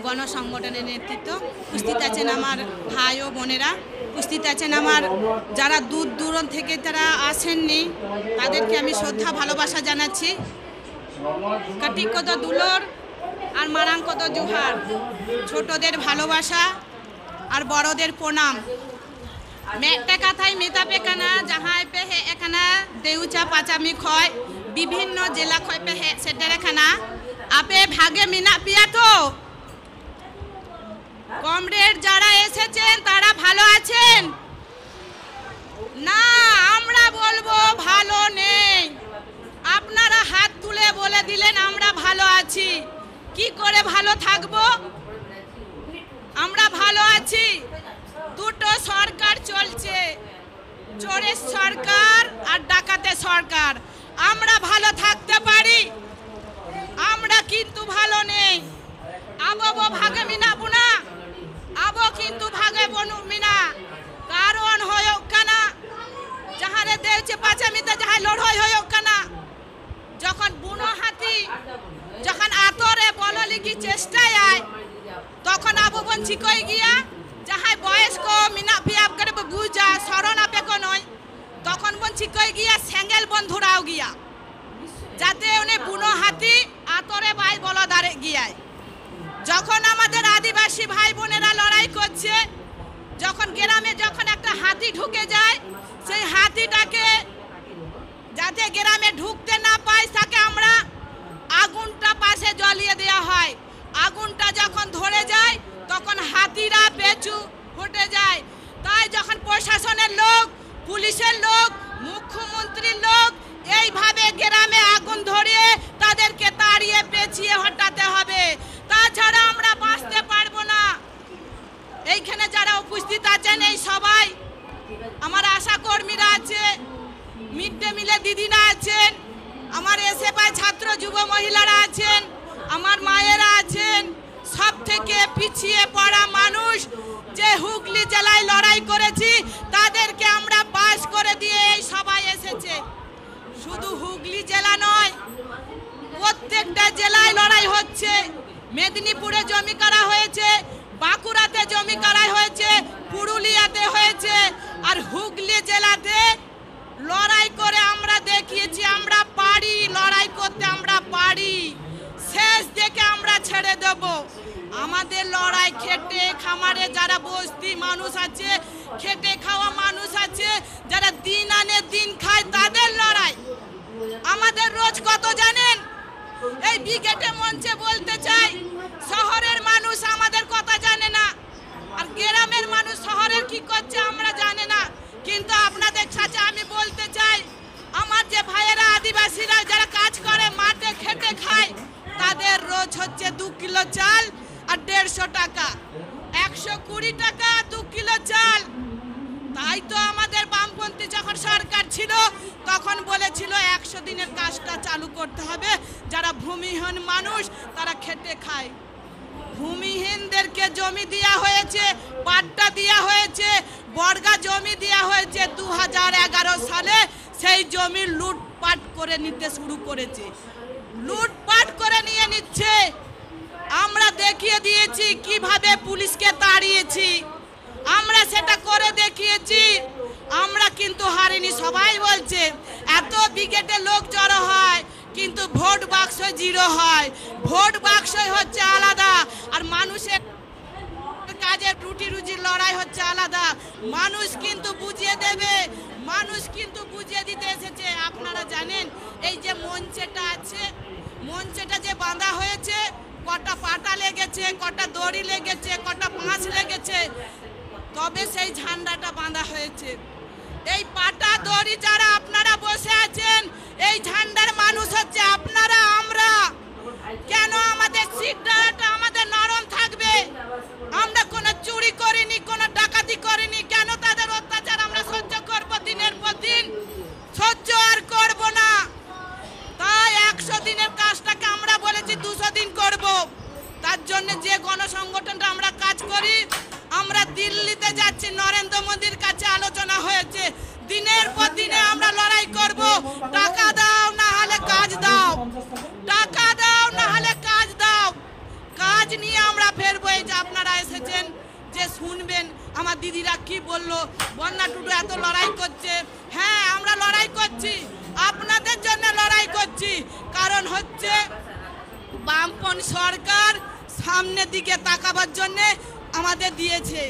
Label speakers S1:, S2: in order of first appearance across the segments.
S1: গণসংগঠনের নেতৃত্ব। উপস্থিত আছেন আমার ভাই ও বোনেরা, উপস্থিত আছেন আমার যারা দূর দূরান্ত থেকে তারা আসেননি, তাদেরকে আমি শ্রদ্ধা ভালোবাসা জানাচ্ছি। কাটিক কত দুলর আর মারাং কত জোহার। ছোটদের ভালোবাসা আর বড়দের প্রণাম। একটা কথাই মেতাপে কানা যাহাই পে হে এখানা দেউচা পাচামি খয় বিভিন্ন জেলা খয় পে হে সেটারে খানা আপে ভাগে মিনা পিয়া তো কমরেড যারা এসেছেন তারা ভালো আছেন না? আমরা বলবো ভালো নেই। আপনারা হাত তুলে বলে দিলেন আমরা ভালো আছি। কি করে ভালো থাকবো? আমরা ভালো আছি। দুটো সরকার চলছে, চোরের সরকার আর ডাকাতের সরকার। আমরা ভালো থাকতে পারি? আমরা কিন্তু ভালো নেই। আবো ভাগে মিনাবো না, আবো কিন্তু ভাগে বনু মিনা। কারণ হয়োক কানা যাহারে দেউছে পাচামিতে যাহাই লড়াই হয়োক কানা। যখন বুনো হাতি যখন আতরে বললিগি চেষ্টায় আয় তখন আবো বঞ্চি কই গিয়া যাহাই বয়স্ক মিনা পিয়াব করে বুঝা শরণ আপে নয় তখন বঞ্চি কই গিয়া স্যাঙ্গেল বন্ধুরাও গিয়া যাতে উনি বুনো হাতি আতরে বাই বলদারে গিয়ায়। যখন আমাদের আদিবাসী ভাই বোনেরা লড়াই করছে, যখন গ্রামে যখন একটা হাতি ঢুকে যায়, সেই হাতিটাকে যাতে গ্রামে ঢুকতে না পায় তাকে আমরা আগুনটা পাশে জ্বালিয়ে দেওয়া হয়। আগুনটা যখন ধরে যায় তখন হাতিরা পেছু ফুটে যায়। তাই যখন প্রশাসনের লোক, পুলিশের লোক, মুখ্যমন্ত্রীর লোক এইভাবে গ্রামে আগুন ধরিয়ে তাদেরকে তাড়িয়ে পেঁচিয়ে হটাতে হবে, তাছাড়া আমরা বাঁচতে পারবো না। এইখানে যারা উপস্থিত আছেন এই সবাই আমার আশা কর্মীরা আছে, মিড ডে মিলে দিদিরা আছেন, আমার এসএফআই ছাত্র যুব মহিলারা আছেন, আমার মায়েরা আছেন। সব থেকে পিছিয়ে পড়া মানুষ যে হুগলি জেলায় লড়াই করেছি তাদেরকে আমরা পাস করে দিয়ে এই সবাই এসেছে। শুধু হুগলি জেলা নয়, প্রত্যেকটা জেলায় লড়াই হচ্ছে। মেদিনীপুরে জমি করা হয়েছে, বাঁকুড়াতে জমি করা হয়েছে, পুরুলিয়াতে হয়েছে, আর হুগলি জেলাতে লড়াই করে আমরা দেখিয়েছি আমরা পারি, লড়াই করতে আমরা পারি। শেষ দেখে আমরা ছেড়ে দেব। আমাদের লড়াই খেটে খামারে যারা বস্তি মানুষ আছে, খেটে খাওয়া মানুষ আছে, যারা দিন আনে দিন খায়, তাদের লড়াই। আমাদের রোজ কত জানেন? এই ব্রিগেডে মঞ্চে বলতে চাই, শহরের মানুষ আমাদের কথা জানে না, আর গ্রামের মানুষ শহরের কি করছে আমরা জানে না। কিন্তু আপনাদের কাছে আমি বলতে চাই, আমার যে ভাইয়েরা আদিবাসীরা যারা কাজ করে মাঠে খেটে খায়, তাদের রোজ হচ্ছে 2 কিলো চাল আর 150 টাকা, 120 টাকা 2 কিলো চাল। তাই তো আমাদের বামপন্থী যখন সরকার ছিল তখন বলেছিল 100 দিনের কাজটা চালু করতে হবে, যারা ভূমিহীন মানুষ তারা খেটে খায়। ভূমিহীনদেরকে জমি দেওয়া হয়েছে, পাট্টা দেওয়া হয়েছে, বর্গা জমি দেওয়া হয়েছে 2011 সালে। সেই জমি লুটপাট করে নিতে শুরু করেছে, লুটপাট করে নিয়ে নিচ্ছে। আমরা দেখিয়ে দিয়েছি কিভাবে পুলিশকে তাড়িয়েছি, আমরা সেটা করে দেখিয়েছি। আমরা কিন্তু হারিনি। সবাই বলছে এত ব্রিগেডে লোক জড়ো হয় কিন্তু ভোট বাক্স 0 হয়। ভোট বাক্স হচ্ছে আলাদা, আর মানুষের কাজের রুটি রুজির লড়াই হচ্ছে আলাদা। মানুষ কিন্তু বুঝিয়ে দেবে, মানুষ কিন্তু বুঝিয়ে দিতে এসেছে। আপনারা জানেন এই যে মঞ্চেটা আছে, মঞ্চেটা যে বাঁধা হয়েছে, কটা পাটা লেগেছে, কটা দড়ি লেগেছে, কটা পাঁচ লেগেছে, তবে সেই ঝান্ডাটা বাঁধা হয়েছে। এই পাটা দড়ি যারা আপনারা বসে আছেন, এই ঝান্ডার মানুষ হচ্ছে আপনারা, আমরা। কেন আমাদের সিটটা আমাদের নরম থাকবে? আমরা কোনো চুরি করিনি, কোনো ডাকাতি করিনি, কেন তাদের অত্যাচার আমরা সহ্য করব? দিনের পর দিন সহ্য আর করব না। তাই 100 দিনের কাজটাকে আমরা বলেছি 200 দিন করব। তার জন্য যে গণসংগঠনটা আমরা কাজ করি, আমরা দিল্লিতে যাচ্ছি, নরেন্দ্র মোদীর কাছে আলোচনা হয়েছে, দিনের পর দিনে আমরা লড়াই করব। টাকা দাও না হলে কাজ দাও, টাকা দাও না হলে কাজ দাও। কাজ নিয়ে আমরা ফেরবো। এই যে আপনারা এসেছেন, যে শুনবেন আমার দিদিরা কি বললো, বন্যা টুডু এত লড়াই করছে। হ্যাঁ, আমরা লড়াই করছি, আপনাদের জন্য লড়াই করছি। কারণ হচ্ছে বামপন্থী সরকার সামনের দিকে তাকাবার জন্য আমাদের দিয়েছে,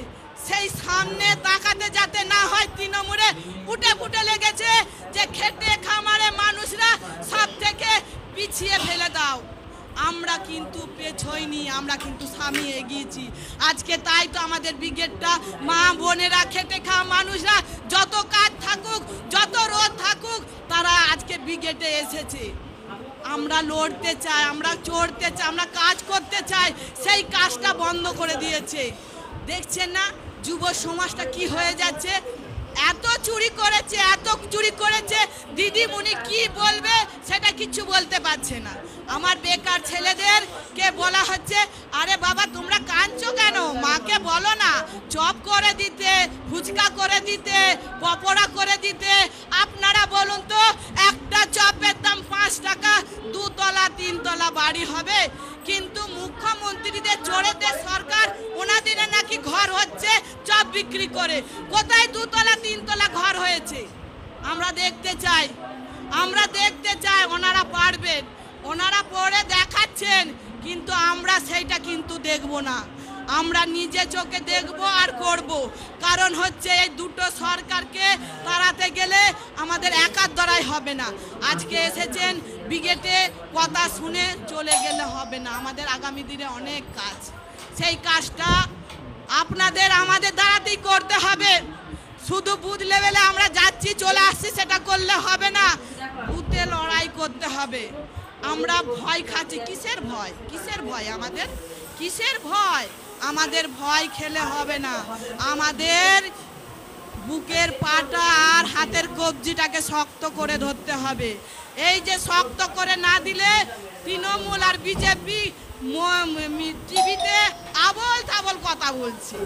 S1: সেই সামনে তাকাতে যাতে না হয় তৃণমূলে উঠে ফুটে লেগেছে যে খেটে খামারে মানুষরা সব থেকে পিছিয়ে ফেলে দাও। আমরা কিন্তু পেছইনি, আমরা কিন্তু সামনে এগিয়েছি। আজকে তাই তো আমাদের ব্রিগেডটা মা বোনেরা, খেটে খাওয়া মানুষরা, যত কাজ থাকুক, যত রোদ থাকুক, তারা আজকে ব্রিগেডে এসেছে। আমরা লড়তে চাই, আমরা চড়তে চাই, আমরা কাজ করতে চাই, সেই কাজটা বন্ধ করে দিয়েছে। দেখছেন না যুব সমাজটা কি হয়ে যাচ্ছে? এত চুরি করেছে, এত চুরি করেছে, দিদিমণি কি বলবে সেটা কিছু বলতে পারছে না। আমার বেকার ছেলেদেরকে বলা হচ্ছে, আরে বাবা তোমরা কাঁদছো কেন, মাকে বলো না চপ করে দিতে, ফুচকা করে দিতে, পকোড়া করে দিতে। আপনারা বলুন তো, একটা চপের দাম 5 টাকা, 2 তলা 3 তলা বাড়ি হবে। কিন্তু মুখ্যমন্ত্রীদের চোরেদের সরকার, ওনাদের নাকি ঘর হচ্ছে চপ বিক্রি করে। কোথায় 2 তলা 3 তলা ঘর হয়েছে? আমরা দেখতে চাই, আমরা দেখতে চাই। ওনারা পারবেন, ওনারা পড়ে দেখাচ্ছেন, কিন্তু আমরা সেইটা কিন্তু দেখব না। আমরা নিজে চোখে দেখব আর করব। কারণ হচ্ছে এই দুটো সরকারকে তাড়াতে গেলে আমাদের একার দ্বারাই হবে না। আজকে এসেছেন ব্রিগেডে, কথা শুনে চলে গেলে হবে না। আমাদের আগামী দিনে অনেক কাজ, সেই কাজটা আপনাদের আমাদের দ্বারাতেই করতে হবে। শুধু বুথ লেভেলে আমরা যাচ্ছি চলে আসছি সেটা করলে হবে না, বুথে লড়াই করতে হবে। আমরা ভয় খাচ্ছি, কিসের ভয়? কিসের ভয় আমাদের? কিসের ভয়? আমাদের ভয় খেলে হবে না। আমাদের বুকের পাটা আর হাতের কবজিটাকে শক্ত করে ধরতে হবে। এই যে শক্ত করে না দিলে তৃণমূল আর বিজেপি টিভিতে আবল তাবল কথা বলছে।